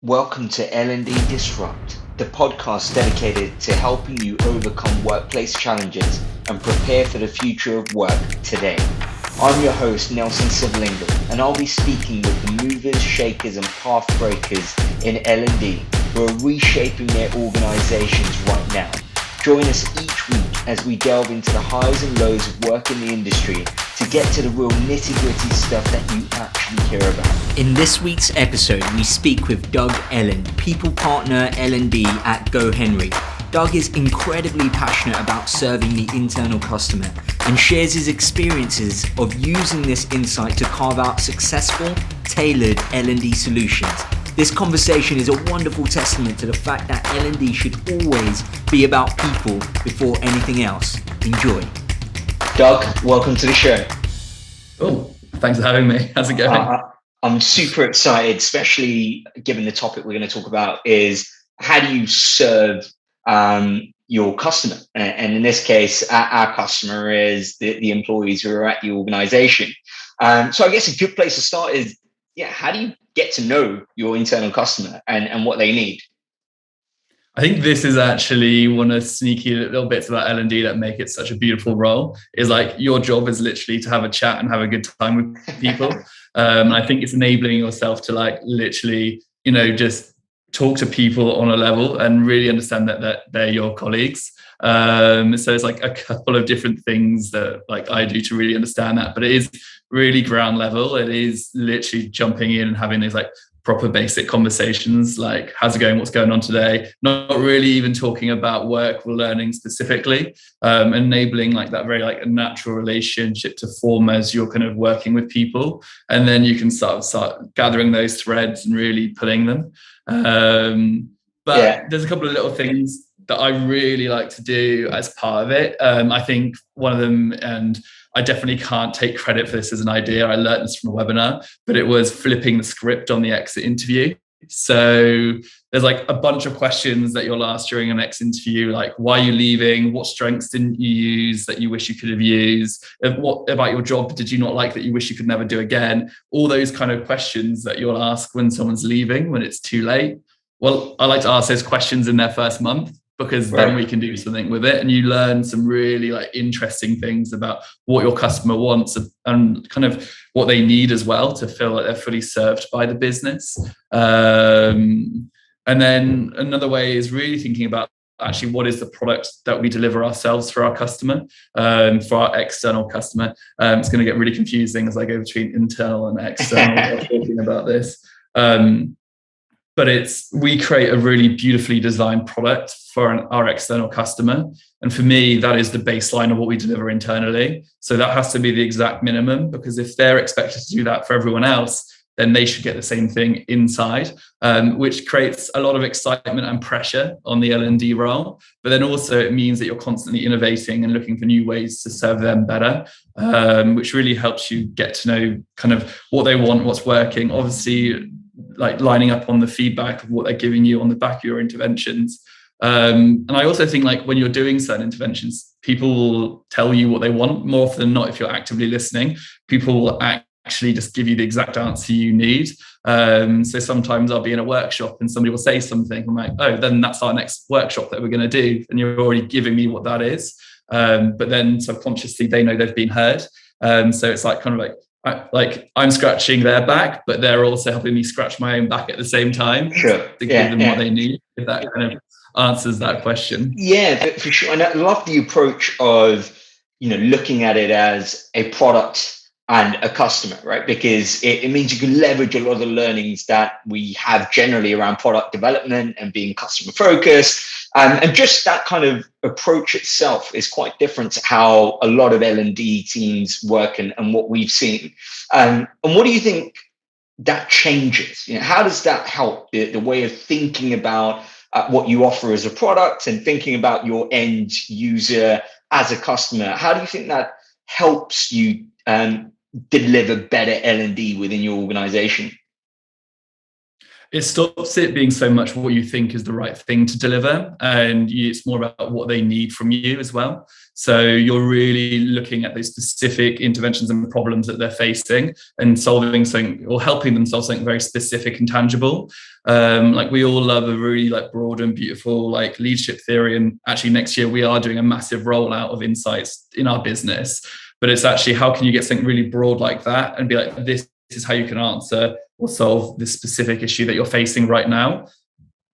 Welcome to L&D Disrupt, the podcast dedicated to helping you overcome workplace challenges and prepare for the future of work today. I'm your host, Nelson Sivalingam, and I'll be speaking with the movers, shakers, and path breakers in L&D who are reshaping their organizations right now. Join us each week as we delve into the highs and lows of work in the industry to get to the real nitty-gritty stuff that you actually care about. In this week's episode, we speak with Doug Ellin, People Partner L&D at GoHenry. Doug is incredibly passionate about serving the internal customer and shares his experiences of using this insight to carve out successful, tailored L&D solutions. This conversation is a wonderful testament to the fact that L&D should always be about people before anything else. Enjoy. Doug, welcome to the show. Oh, thanks for having me. How's it going? I'm super excited, especially given the topic we're going to talk about is how do you serve your customer? And in this case, our customer is the employees who are at the organization. So I guess a good place to start is, how do you get to know your internal customer and what they need? I think this is actually one of the sneaky little bits about L&D that make it such a beautiful role. Is like your job is literally to have a chat and have a good time with people. I think it's enabling yourself to literally, just talk to people on a level and really understand that they're your colleagues. So it's like a couple of different things that I do to really understand that, but it is really ground level. It is literally jumping in and having these proper basic conversations, like how's it going, what's going on today, not really even talking about work or learning specifically, enabling that very a natural relationship to form as you're kind of working with people, and then you can start gathering those threads and really pulling them. There's a couple of little things that I really like to do as part of it. I think one of them, and I definitely can't take credit for this as an idea, I learned this from a webinar, but it was flipping the script on the exit interview. So there's a bunch of questions that you'll ask during an exit interview, like why are you leaving? What strengths didn't you use that you wish you could have used? What about your job did you not like that you wish you could never do again? All those kind of questions that you'll ask when someone's leaving, when it's too late. Well, I like to ask those questions in their first month, because then we can do something with it, and you learn some really interesting things about what your customer wants and kind of what they need as well to feel like they're fully served by the business. And then another way is really thinking about actually what is the product that we deliver ourselves for our customer, for our external customer. It's going to get really confusing as I go between internal and external talking about this. But we create a really beautifully designed product for our external customer. And for me, that is the baseline of what we deliver internally. So that has to be the exact minimum, because if they're expected to do that for everyone else, then they should get the same thing inside, which creates a lot of excitement and pressure on the L&D role. But then also it means that you're constantly innovating and looking for new ways to serve them better, which really helps you get to know kind of what they want, what's working. Obviously, lining up on the feedback of what they're giving you on the back of your interventions. And I also think when you're doing certain interventions, people will tell you what they want more often than not. If you're actively listening, people will actually just give you the exact answer you need. So sometimes I'll be in a workshop and somebody will say something. I'm like, oh, then that's our next workshop that we're going to do. And you're already giving me what that is. But then subconsciously they know they've been heard. So it's I'm scratching their back, but they're also helping me scratch my own back at the same time to give them what they need, if that kind of answers that question. Yeah, for sure. And I love the approach of, looking at it as a product and a customer, right? Because it means you can leverage a lot of the learnings that we have generally around product development and being customer focused. And just that kind of approach itself is quite different to how a lot of L&D teams work and what we've seen. And what do you think that changes? How does that help the way of thinking about what you offer as a product and thinking about your end user as a customer? How do you think that helps you deliver better L&D within your organization? It stops it being so much what you think is the right thing to deliver, and it's more about what they need from you as well. So you're really looking at those specific interventions and problems that they're facing and solving something or helping them solve something very specific and tangible. Like we all love a really like broad and beautiful like leadership theory. And actually next year we are doing a massive rollout of insights in our business. But it's actually how can you get something really broad like that and be like, this is how you can answer or solve this specific issue that you're facing right now.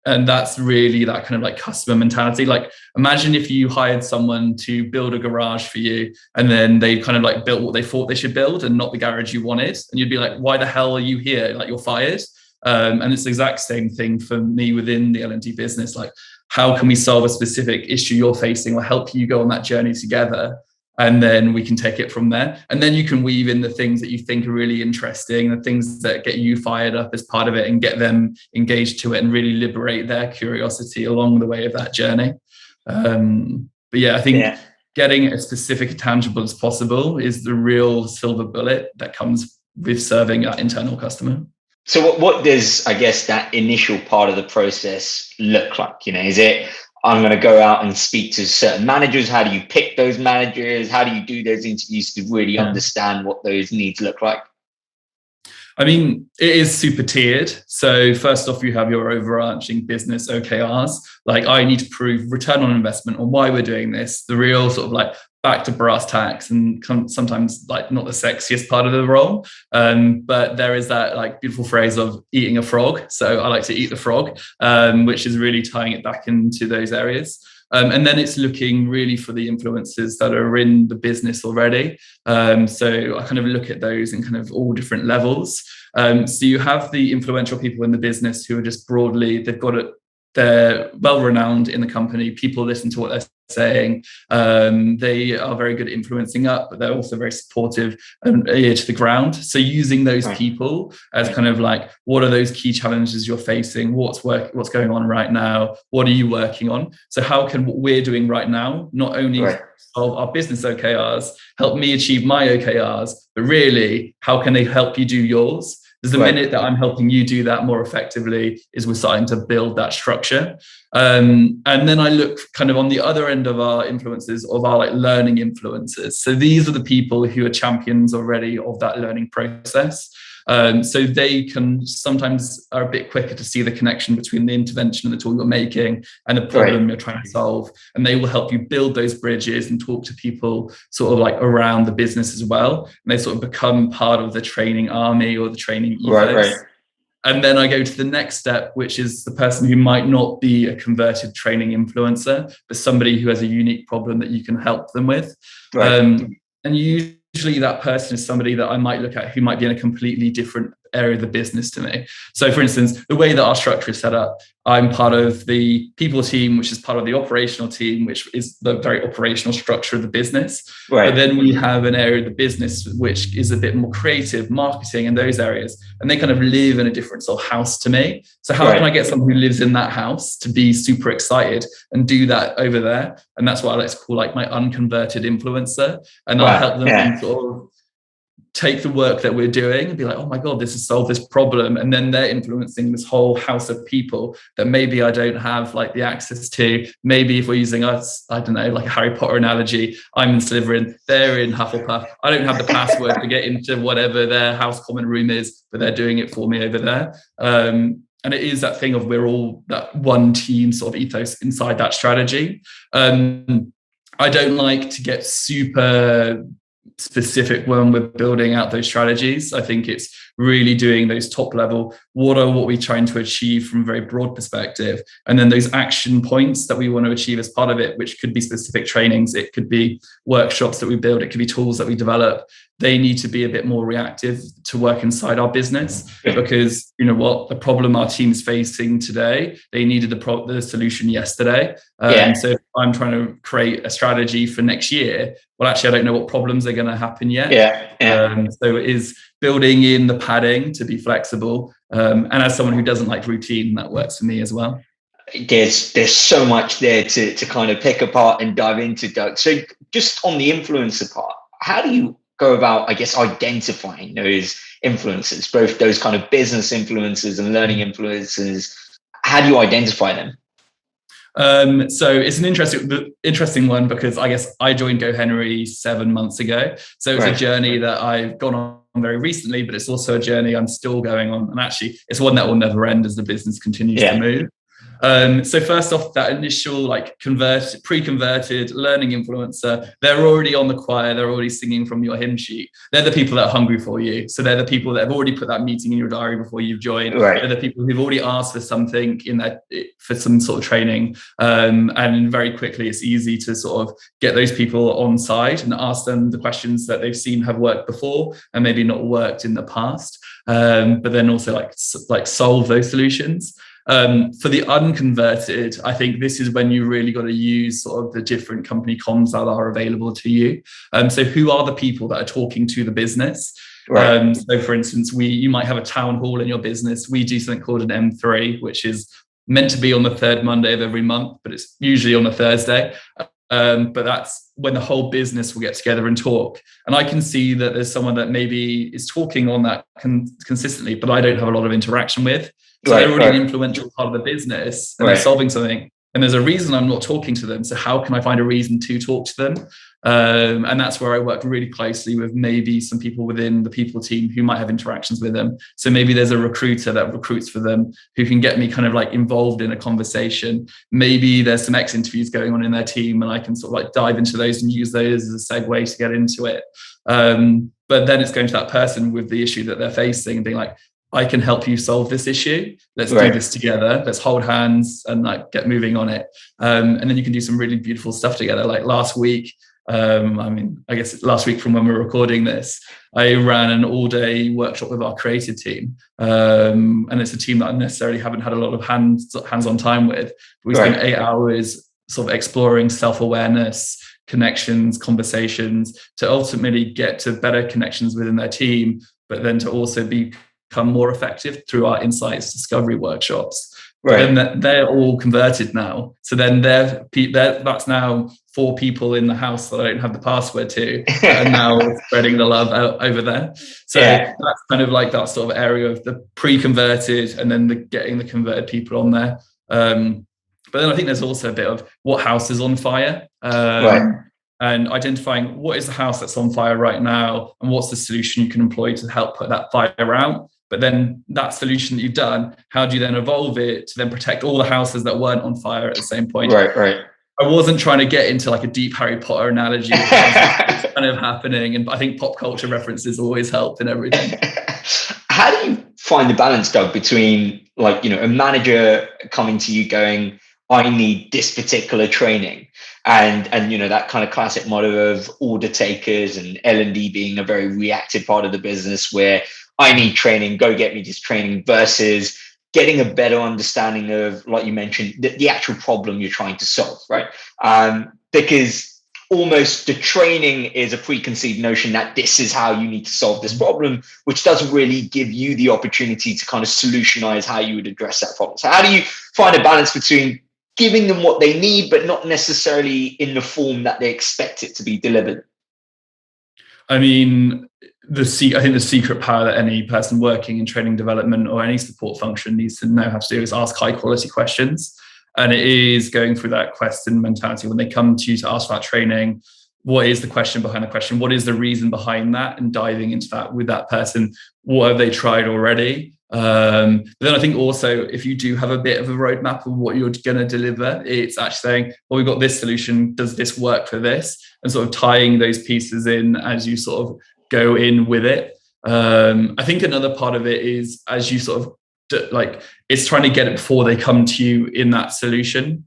And that's really that kind of like customer mentality. Like imagine if you hired someone to build a garage for you and then they kind of like built what they thought they should build and not the garage you wanted. And you'd be like, why the hell are you here? Like you're fired. And it's the exact same thing for me within the L&D business. Like how can we solve a specific issue you're facing or help you go on that journey together? And then we can take it from there. And then you can weave in the things that you think are really interesting, the things that get you fired up as part of it and get them engaged to it and really liberate their curiosity along the way of that journey. But yeah, I think getting it as specific and tangible as possible is the real silver bullet that comes with serving that internal customer. So what does, I guess, that initial part of the process look like? You know, is it, I'm going to go out and speak to certain managers? How do you pick those managers? How do you do those interviews to really understand what those needs look like? I mean, it is super tiered. So first off, you have your overarching business OKRs. Like I need to prove return on investment on why we're doing this, the real sort of like back to brass tacks and sometimes like not the sexiest part of the role. But there is that like beautiful phrase of eating a frog. So I like to eat the frog, which is really tying it back into those areas. And then it's looking really for the influencers that are in the business already. So I kind of look at those in kind of all different levels. So you have the influential people in the business who are just broadly, they've got it, they're well renowned in the company. People listen to what they're saying. They are very good at influencing up, but they're also very supportive and ear to the ground. So using those people as kind of like, what are those key challenges you're facing? What's going on right now? What are you working on? So how can what we're doing right now not only solve our business OKRs, help me achieve my OKRs, but really, how can they help you do yours? Because the minute that I'm helping you do that more effectively is we're starting to build that structure. And then I look kind of on the other end of our influencers, of our like learning influencers. So these are the people who are champions already of that learning process. So they can sometimes are a bit quicker to see the connection between the intervention and the tool you're making and the problem you're trying to solve. And they will help you build those bridges and talk to people sort of like around the business as well. And they sort of become part of the training army or the training ethos. And then I go to the next step, which is the person who might not be a converted training influencer, but somebody who has a unique problem that you can help them with. And usually that person is somebody that I might look at who might be in a completely different area of the business to me. So for instance, the way that our structure is set up, I'm part of the people team, which is part of the operational team, which is the very operational structure of the business. But then we have an area of the business, which is a bit more creative, marketing and those areas. And they kind of live in a different sort of house to me. So how can I get someone who lives in that house to be super excited and do that over there? And that's what I like to call like my unconverted influencer. And I'll help them sort of take the work that we're doing and be like, oh my God, this has solved this problem. And then they're influencing this whole house of people that maybe I don't have like the access to. Maybe if we're using us, I don't know, like a Harry Potter analogy, I'm in Slytherin, they're in Hufflepuff. I don't have the password to get into whatever their house common room is, but they're doing it for me over there. And it is that thing of we're all that one team sort of ethos inside that strategy. I don't like to get super specific when we're building out those strategies. I think it's really doing those top level, what we're trying to achieve from a very broad perspective, and then those action points that we want to achieve as part of it, which could be specific trainings, it could be workshops that we build, it could be tools that we develop. They need to be a bit more reactive to work inside our business, because you know what, the problem our team is facing today, they needed the solution yesterday. So if I'm trying to create a strategy for next year, well, actually, I don't know what problems are going to happen yet. So it is building in the padding to be flexible. And as someone who doesn't like routine, that works for me as well. There's so much there to kind of pick apart and dive into, Doug. So just on the influencer part, how do you go about, I guess, identifying those influencers, both those kind of business influencers and learning influencers. How do you identify them? So it's an interesting one, because I guess I joined GoHenry 7 months ago. So it's a journey that I've gone on very recently, but it's also a journey I'm still going on. And actually, it's one that will never end as the business continues to move. So first off, that initial pre-converted learning influencer, they're already on the choir, they're already singing from your hymn sheet. They're the people that are hungry for you. So they're the people that have already put that meeting in your diary before you've joined. They're the people who've already asked for something for some sort of training. And very quickly, it's easy to sort of get those people on side and ask them the questions that they've seen have worked before and maybe not worked in the past. But then also like solve those solutions. For the unconverted, I think this is when you really got to use sort of the different company comms that are available to you. So who are the people that are talking to the business? So for instance, you might have a town hall in your business. We do something called an M3, which is meant to be on the third Monday of every month, but it's usually on a Thursday. But that's when the whole business will get together and talk. And I can see that there's someone that maybe is talking on that consistently, but I don't have a lot of interaction with. So they're already an influential part of the business, and they're solving something. And there's a reason I'm not talking to them. So how can I find a reason to talk to them? And that's where I work really closely with maybe some people within the people team who might have interactions with them. So maybe there's a recruiter that recruits for them who can get me kind of like involved in a conversation. Maybe there's some interviews going on in their team, and I can sort of like dive into those and use those as a segue to get into it. But then it's going to that person with the issue that they're facing and being like, I can help you solve this issue. Let's do this together. Let's hold hands and like get moving on it. And then you can do some really beautiful stuff together. Like last week, I guess last week from when we were recording this, I ran an all-day workshop with our creative team. And it's a team that I necessarily haven't had a lot of hands-on time with. But we spent 8 hours sort of exploring self-awareness, connections, conversations, to ultimately get to better connections within their team, but then to also become more effective through our insights discovery workshops. And they're all converted now. So then that's now 4 people in the house that I don't have the password to, and now spreading the love out over there. So that's kind of like that sort of area of the pre-converted and then getting the converted people on there. But then I think there's also a bit of what house is on fire. And identifying what is the house that's on fire right now, and what's the solution you can employ to help put that fire out. But then that solution that you've done, how do you then evolve it to then protect all the houses that weren't on fire at the same point? I wasn't trying to get into like a deep Harry Potter analogy. It's kind of happening. And I think pop culture references always help in everything. How do you find the balance, Doug, between like, a manager coming to you going, I need this particular training, and that kind of classic motto of order takers and L&D being a very reactive part of the business where I need training, go get me this training, versus getting a better understanding of, like you mentioned, the actual problem you're trying to solve, right? Because almost the training is a preconceived notion that this is how you need to solve this problem, which doesn't really give you the opportunity to kind of solutionize how you would address that problem. So how do you find a balance between giving them what they need, but not necessarily in the form that they expect it to be delivered? I mean, I think the secret power that any person working in training development or any support function needs to know how to do is ask high quality questions. And it is going through that question mentality when they come to you to ask about training. What is the question behind the question? What is the reason behind that? And diving into that with that person. What have they tried already? But then I think also, if you do have a bit of a roadmap of what you're going to deliver, it's actually saying, well, we've got this solution. Does this work for this? And sort of tying those pieces in as you sort of go in with it. I think another part of it is as you sort of it's trying to get it before they come to you in that solution.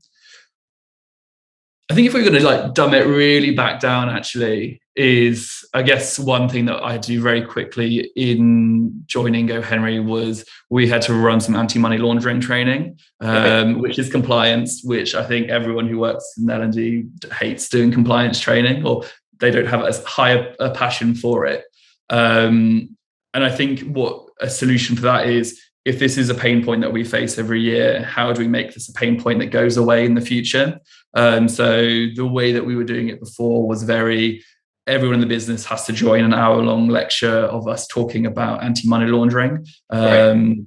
I think if we're going to dumb it really back down, actually, is I guess one thing that I do very quickly in joining GoHenry was we had to run some anti-money laundering training, which is compliance, which I think everyone who works in L&D hates doing compliance training, or they don't have as high a passion for it. And I think what a solution for that is, if this is a pain point that we face every year, how do we make this a pain point that goes away in the future? So the way that we were doing it before was very, everyone in the business has to join an hour-long lecture of us talking about anti-money laundering. And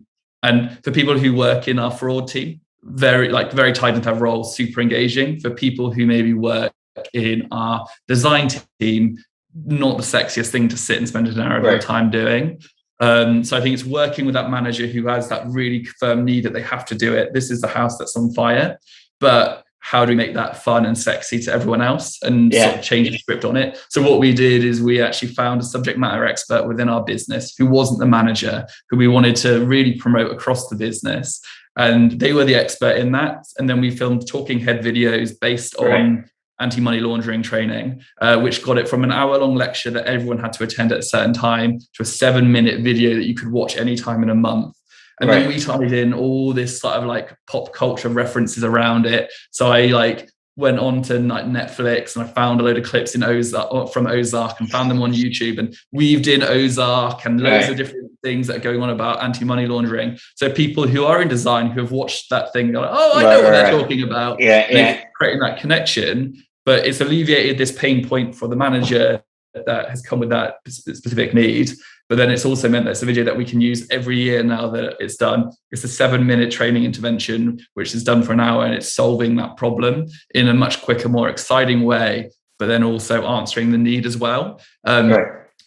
for people who work in our fraud team, very tied into our role, super engaging. For people who maybe work in our design team, not the sexiest thing to sit and spend an hour of your time doing. So I think it's working with that manager who has that really firm need that they have to do it. This is the house that's on fire, but how do we make that fun and sexy to everyone else and sort of change the script on it? So what we did is we actually found a subject matter expert within our business who wasn't the manager, who we wanted to really promote across the business. And they were the expert in that. And then we filmed talking head videos based on anti-money laundering training, which got it from an hour-long lecture that everyone had to attend at a certain time to a 7-minute video that you could watch anytime in a month. And then we tied in all this sort of like pop culture references around it. So I went on to Netflix and I found a load of clips in from Ozark and found them on YouTube and weaved in Ozark and loads of different things that are going on about anti-money laundering. So people who are in design who have watched that thing go, I know what they're talking about. Creating that connection, but it's alleviated this pain point for the manager that has come with that specific need. But then it's also meant that it's a video that we can use every year now that it's done. It's a 7-minute training intervention, which is done for an hour, and it's solving that problem in a much quicker, more exciting way, but then also answering the need as well.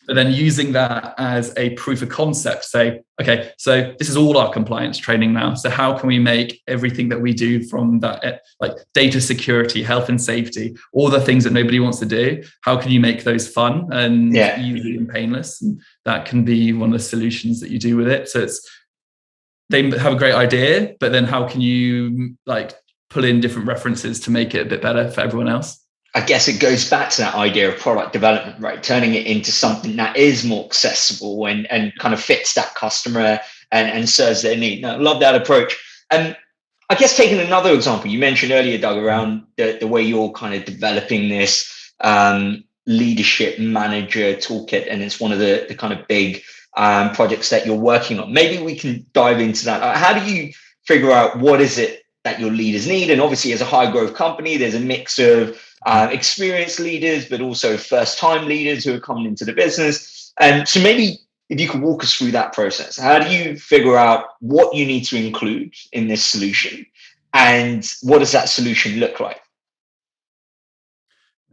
But then using that as a proof of concept, say, okay, so this is all our compliance training now. So how can we make everything that we do from that, like data security, health and safety, all the things that nobody wants to do, how can you make those fun and easy and painless? And that can be one of the solutions that you do with it. So they have a great idea, but then how can you pull in different references to make it a bit better for everyone else? I guess it goes back to that idea of product development, right? Turning it into something that is more accessible and kind of fits that customer and serves their need. Now, I love that approach. And I guess taking another example, you mentioned earlier, Doug, around the way you're kind of developing this leadership manager toolkit, and it's one of the kind of big projects that you're working on. Maybe we can dive into that. How do you figure out what is it that your leaders need? And obviously, as a high growth company, there's a mix of experienced leaders, but also first-time leaders who are coming into the business. And so maybe if you could walk us through that process, how do you figure out what you need to include in this solution? And what does that solution look like?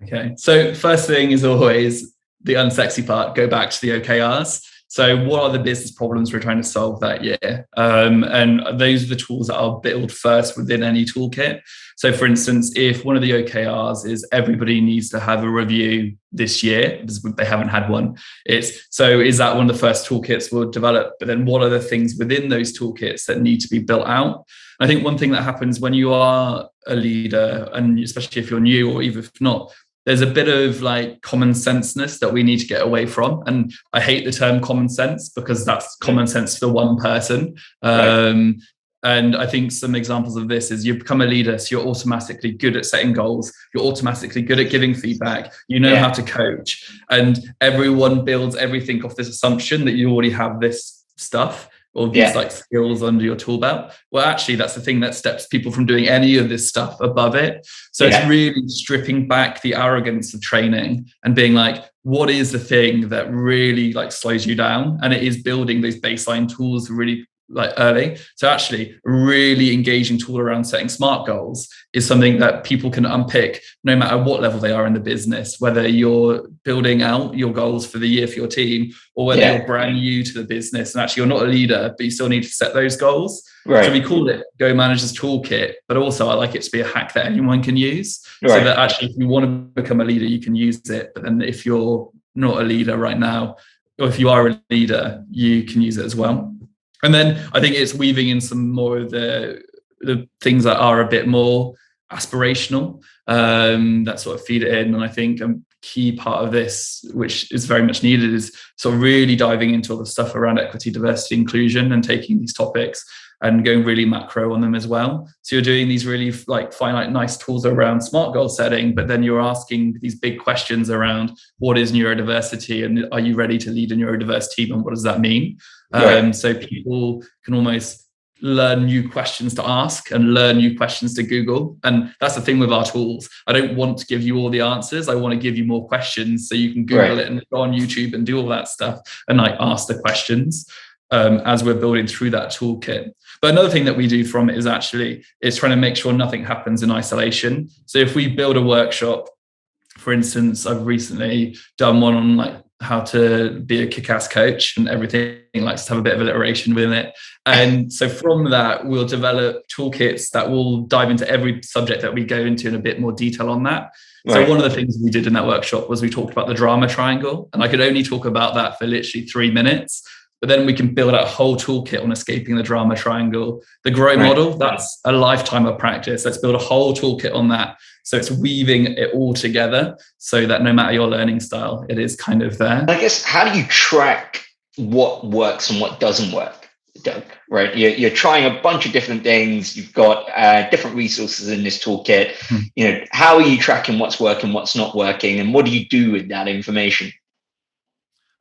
Okay, so first thing is always the unsexy part, go back to the OKRs. So what are the business problems we're trying to solve that year? And those are the tools that I'll build first within any toolkit. So for instance, if one of the OKRs is everybody needs to have a review this year, because they haven't had one, is that one of the first toolkits we'll develop? But then what are the things within those toolkits that need to be built out? I think one thing that happens when you are a leader, and especially if you're new or even if not, there's a bit of common senseness that we need to get away from. And I hate the term common sense because that's common sense for one person. And I think some examples of this is you become a leader, so you're automatically good at setting goals. You're automatically good at giving feedback. You know how to coach. And everyone builds everything off this assumption that you already have this stuff or these skills under your tool belt. Well, actually, that's the thing that steps people from doing any of this stuff above it. So it's really stripping back the arrogance of training and being what is the thing that really slows you down? And it is building those baseline tools really early. So actually a really engaging tool around setting SMART goals is something that people can unpick no matter what level they are in the business, whether you're building out your goals for the year for your team or whether you're brand new to the business and actually you're not a leader, but you still need to set those goals. So we call it Go Manager's Toolkit, but also I like it to be a hack that anyone can use so that actually if you want to become a leader, you can use it. But then if you're not a leader right now, or if you are a leader, you can use it as well. And then I think it's weaving in some more of the things that are a bit more aspirational, that sort of feed it in. And I think a key part of this, which is very much needed, is sort of really diving into all the stuff around equity, diversity, inclusion, and taking these topics and going really macro on them as well. So you're doing these really finite, nice tools around SMART goal setting, but then you're asking these big questions around what is neurodiversity and are you ready to lead a neurodiverse team and what does that mean? So people can almost learn new questions to ask and learn new questions to Google. And that's the thing with our tools. I don't want to give you all the answers. I want to give you more questions so you can Google it and go on YouTube and do all that stuff and like ask the questions as we're building through that toolkit. But another thing that we do from it is trying to make sure nothing happens in isolation. So if we build a workshop, for instance, I've recently done one on like how to be a kick-ass coach, and everything likes to have a bit of alliteration within it. And so from that, we'll develop toolkits that will dive into every subject that we go into in a bit more detail on that. So one of the things we did in that workshop was we talked about the drama triangle, and I could only talk about that for literally 3 minutes. But then we can build out a whole toolkit on escaping the drama triangle. The GROW model, that's a lifetime of practice. Let's build a whole toolkit on that. So it's weaving it all together so that no matter your learning style, it is kind of there. I guess, how do you track what works and what doesn't work, Doug? Right? You're trying a bunch of different things. You've got different resources in this toolkit. How are you tracking what's working, what's not working, and what do you do with that information?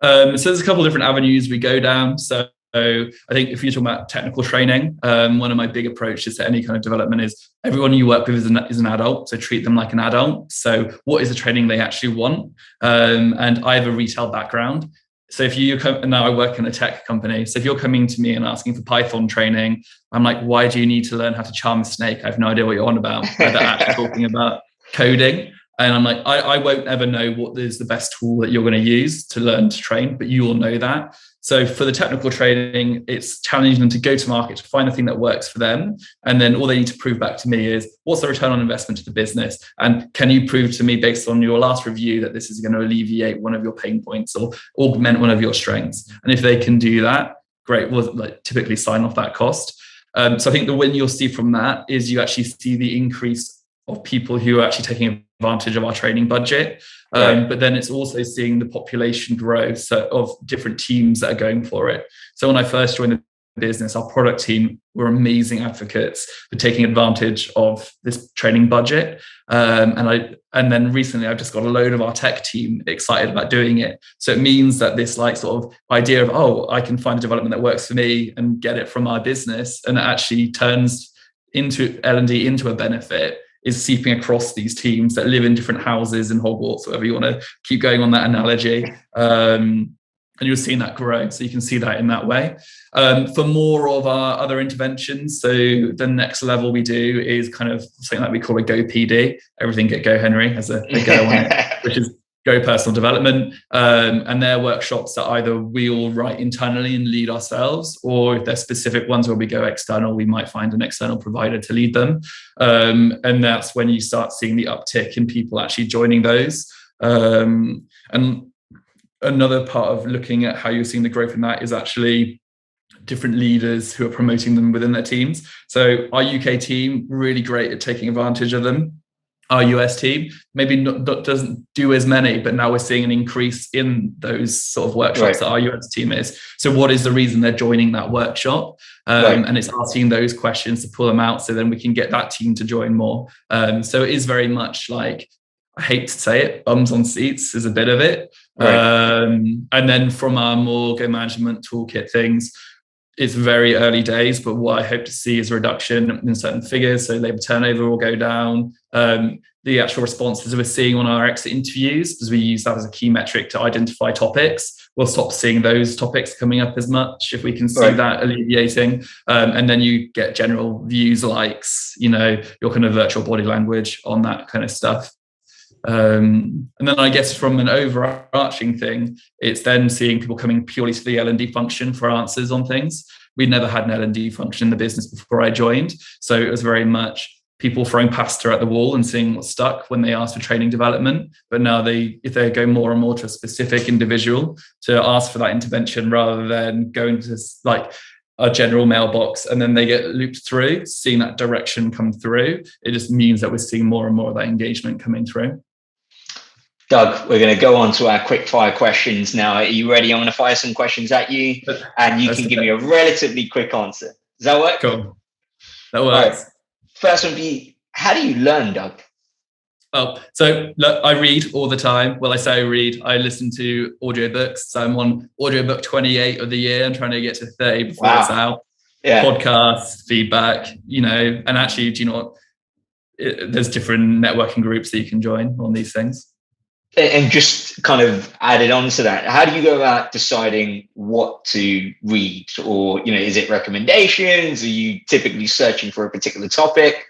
So there's a couple of different avenues we go down. So I think if you're talking about technical training, one of my big approaches to any kind of development is everyone you work with is an adult. So treat them like an adult. So what is the training they actually want? And I have a retail background. So if you come, now I work in a tech company. So if you're coming to me and asking for Python training, I'm like, why do you need to learn how to charm a snake? I have no idea what you're on about. They're actually talking about coding. And I'm like, I won't ever know what is the best tool that you're going to use to learn to train, but you will know that. So for the technical training, it's challenging them to go to market to find the thing that works for them. And then all they need to prove back to me is, what's the return on investment to the business? And can you prove to me based on your last review that this is going to alleviate one of your pain points or augment one of your strengths? And if they can do that, great, we'll typically sign off that cost. So I think the win you'll see from that is you actually see the increase of people who are actually taking advantage of our training budget. But then it's also seeing the population grow of different teams that are going for it. So when I first joined the business, our product team were amazing advocates for taking advantage of this training budget. And then recently I've just got a load of our tech team excited about doing it. So it means that this like sort of idea of, I can find a development that works for me and get it from our business, and it actually turns into L&D into a benefit, is seeping across these teams that live in different houses in Hogwarts, whatever you want to keep going on that analogy. And you're seeing that grow. So you can see that in that way. For more of our other interventions, so the next level we do is kind of something that we call a Go PD. Everything at GoHenry has a go on it, which is Go Personal Development. And they're workshops that either we all write internally and lead ourselves, or if they're specific ones where we go external, we might find an external provider to lead them. And that's when you start seeing the uptick in people actually joining those. And another part of looking at how you're seeing the growth in that is actually different leaders who are promoting them within their teams. So our UK team, really great at taking advantage of them. Our US team maybe doesn't do as many, but now we're seeing an increase in those sort of workshops that our US team is. So what is the reason they're joining that workshop? And it's asking those questions to pull them out so then we can get that team to join more. So it is very much like, I hate to say it, bums on seats is a bit of it. And then from our more Go management toolkit things, it's very early days, but what I hope to see is a reduction in certain figures. So labor turnover will go down. The actual responses we're seeing on our exit interviews, because we use that as a key metric to identify topics, we'll stop seeing those topics coming up as much if we can see that alleviating. And then you get general views, likes, your kind of virtual body language on that kind of stuff. And then I guess from an overarching thing, it's then seeing people coming purely to the L&D function for answers on things. We'd never had an L&D function in the business before I joined. So it was very much people throwing pasta at the wall and seeing what stuck when they asked for training development. But now if they go more and more to a specific individual to ask for that intervention rather than going to like a general mailbox and then they get looped through, seeing that direction come through, it just means that we're seeing more and more of that engagement coming through. Doug, we're going to go on to our quickfire questions now. Are you ready? I'm going to fire some questions at you and you can give me a relatively quick answer. Does that work? Cool. That works. Right. First one be, how do you learn, Doug? Oh, so look, I read all the time. Well, I say I read, I listen to audiobooks. So I'm on audiobook 28 of the year. I'm trying to get to 30 before it's out. Yeah. podcasts, feedback, and actually, do you know what? There's different networking groups that you can join on these things. And just kind of added on to that, how do you go about deciding what to read? Or, is it recommendations? Are you typically searching for a particular topic?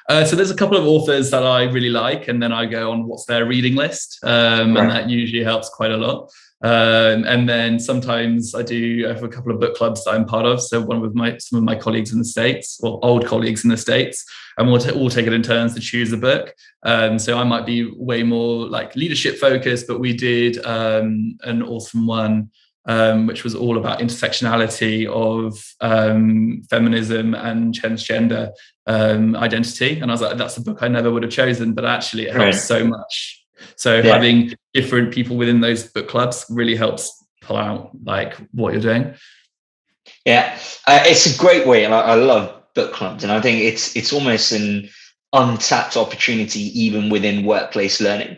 So there's a couple of authors that I really like, and then I go on what's their reading list, and that usually helps quite a lot. And then sometimes I have a couple of book clubs that I'm part of. So one with some of my colleagues in the States, or old colleagues in the States, and we'll all take it in turns to choose a book. So I might be way more like leadership focused, but we did an awesome one which was all about intersectionality of feminism and transgender identity. And I was like, that's a book I never would have chosen, but actually it helps so much. So having different people within those book clubs really helps pull out like what you're doing. Yeah, it's a great way. And I love book clubs. And I think it's almost an untapped opportunity even within workplace learning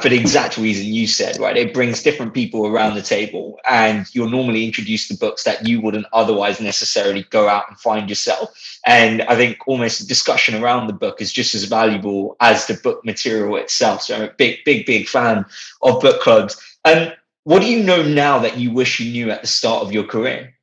for the exact reason you said, right? It brings different people around the table, and you're normally introduced to books that you wouldn't otherwise necessarily go out and find yourself. And I think almost the discussion around the book is just as valuable as the book material itself. So I'm a big fan of book clubs. And what do you know now that you wish you knew at the start of your career?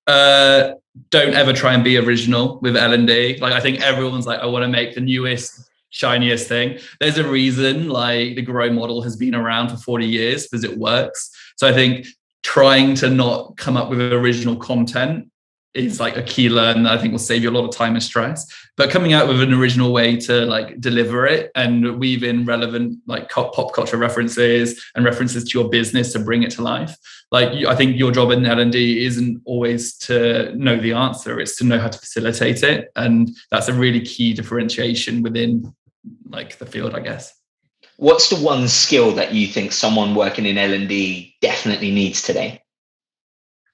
Don't ever try and be original with L&D. Like, I think everyone's like, I want to make the newest, shiniest thing. There's a reason like the Grow model has been around for 40 years because it works. So I think trying to not come up with original content is like a key learn that I think will save you a lot of time and stress. But coming out with an original way to like deliver it and weave in relevant like pop culture references and references to your business to bring it to life. Like, I think your job in L&D isn't always to know the answer, it's to know how to facilitate it. And that's a really key differentiation within like the field, I guess. What's the one skill that you think someone working in L&D definitely needs today?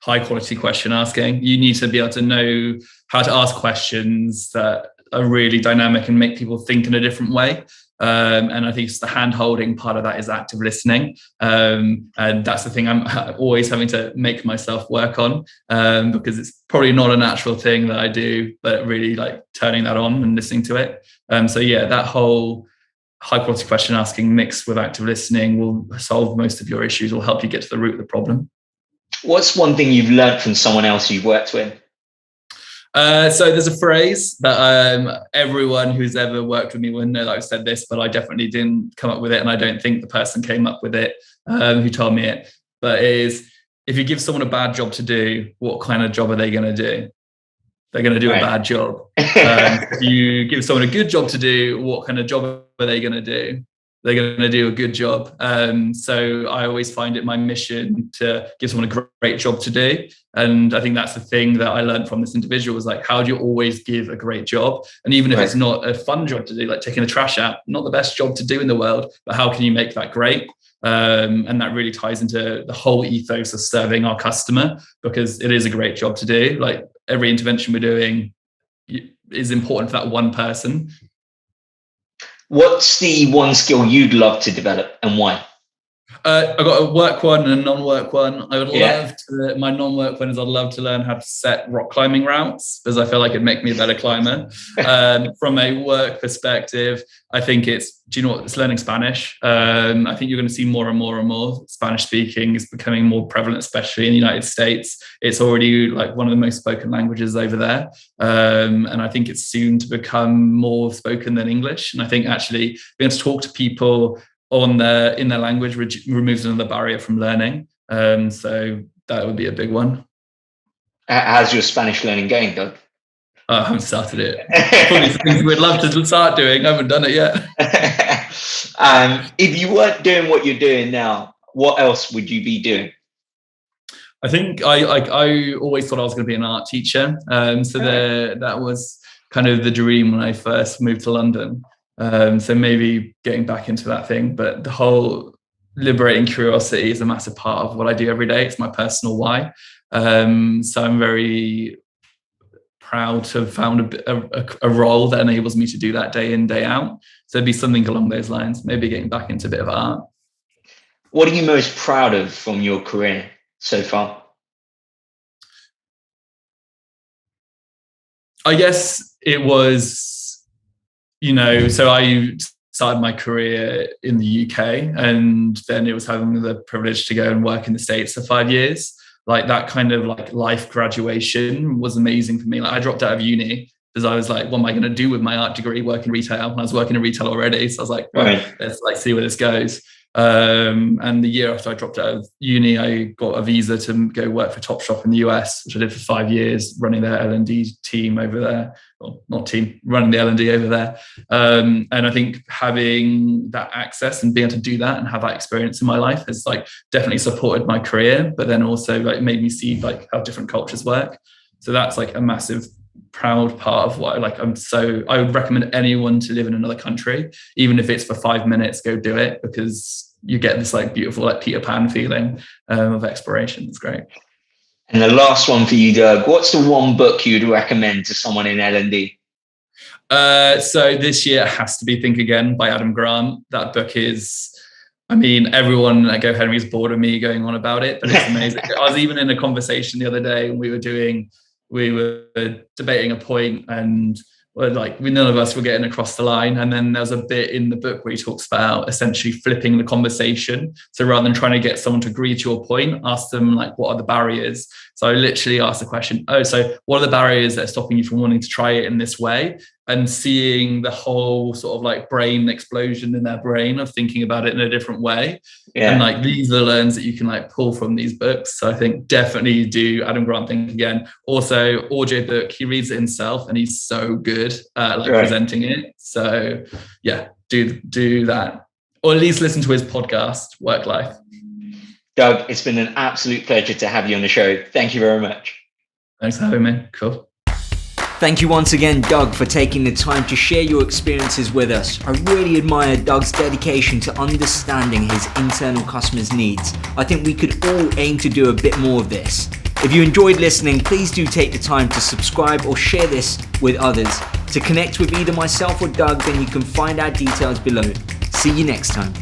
High quality question asking. You need to be able to know how to ask questions that are really dynamic and make people think in a different way. And I think it's the hand holding part of that is active listening. And that's the thing I'm always having to make myself work on because it's probably not a natural thing that I do, but really like turning that on and listening to it. So yeah, that whole high quality question asking mixed with active listening will solve most of your issues, will help you get to the root of the problem. What's one thing you've learned from someone else you've worked with? So there's a phrase that everyone who's ever worked with me will know that I've said this, but I definitely didn't come up with it. And I don't think the person came up with it who told me it. But it is, if you give someone a bad job to do, what kind of job are they going to do? They're going to do a bad job. If you give someone a good job to do, what kind of job are they going to do? They're going to do a good job. So I always find it my mission to give someone a great job to do. And I think that's the thing that I learned from this individual was like, how do you always give a great job? And even if it's not a fun job to do, like taking the trash out, not the best job to do in the world, but how can you make that great? And that really ties into the whole ethos of serving our customer, because it is a great job to do. Like every intervention we're doing is important for that one person. What's the one skill you'd love to develop and why? I've got a work one and a non-work one. I would love to, my non-work one is I'd love to learn how to set rock climbing routes because I feel like it'd make me a better climber. From a work perspective, I think it's learning Spanish. I think you're going to see more and more Spanish speaking is becoming more prevalent, especially in the United States. It's already like one of the most spoken languages over there. And I think it's soon to become more spoken than English. And I think actually being able to talk to people in their language removes another barrier from learning. So that would be a big one. How's your Spanish learning going, Doug? I haven't started it. Probably things we'd love to start doing. I haven't done it yet. If you weren't doing what you're doing now, what else would you be doing? I think I always thought I was going to be an art teacher. That was kind of the dream when I first moved to London. So maybe getting back into that thing, but the whole liberating curiosity is a massive part of what I do every day. It's my personal why. So I'm very proud to have found a role that enables me to do that day in, day out. So it'd be something along those lines, maybe getting back into a bit of art. What are you most proud of from your career so far? I guess it was, so I started my career in the UK, and then it was having the privilege to go and work in the States for 5 years. Like that kind of like life graduation was amazing for me. Like I dropped out of uni because I was like, what am I going to do with my art degree, work in retail? And I was working in retail already. So I was like, well, let's like see where this goes. And the year after I dropped out of uni, I got a visa to go work for Topshop in the US, which I did for 5 years, running their L&D team over there. Well, not team, running the L&D over there. And I think having that access and being able to do that and have that experience in my life has like definitely supported my career, but then also like made me see like how different cultures work. So that's like a massive proud part of what I would recommend anyone to live in another country, even if it's for 5 minutes, go do it, because you get this like beautiful like Peter Pan feeling of exploration. It's great. And the last one for you, Doug, what's the one book you'd recommend to someone in L&D? So this year it has to be Think Again by Adam Grant. That book is, everyone at GoHenry is bored of me going on about it, but it's amazing. I was even in a conversation the other day, and we were debating a point, and none of us were getting across the line. And then there's a bit in the book where he talks about essentially flipping the conversation. So rather than trying to get someone to agree to your point, ask them like, what are the barriers? So I literally asked the question, so what are the barriers that are stopping you from wanting to try it in this way? And seeing the whole sort of like brain explosion in their brain of thinking about it in a different way. Yeah. And like these are the learns that you can like pull from these books. So I think definitely do Adam Grant Think Again. Also, audiobook, he reads it himself and he's so good at presenting it. So yeah, do that. Or at least listen to his podcast, Work Life. Doug, it's been an absolute pleasure to have you on the show. Thank you very much. Thanks for having me. Cool. Thank you once again, Doug, for taking the time to share your experiences with us. I really admire Doug's dedication to understanding his internal customers' needs. I think we could all aim to do a bit more of this. If you enjoyed listening, please do take the time to subscribe or share this with others. To connect with either myself or Doug, then you can find our details below. See you next time.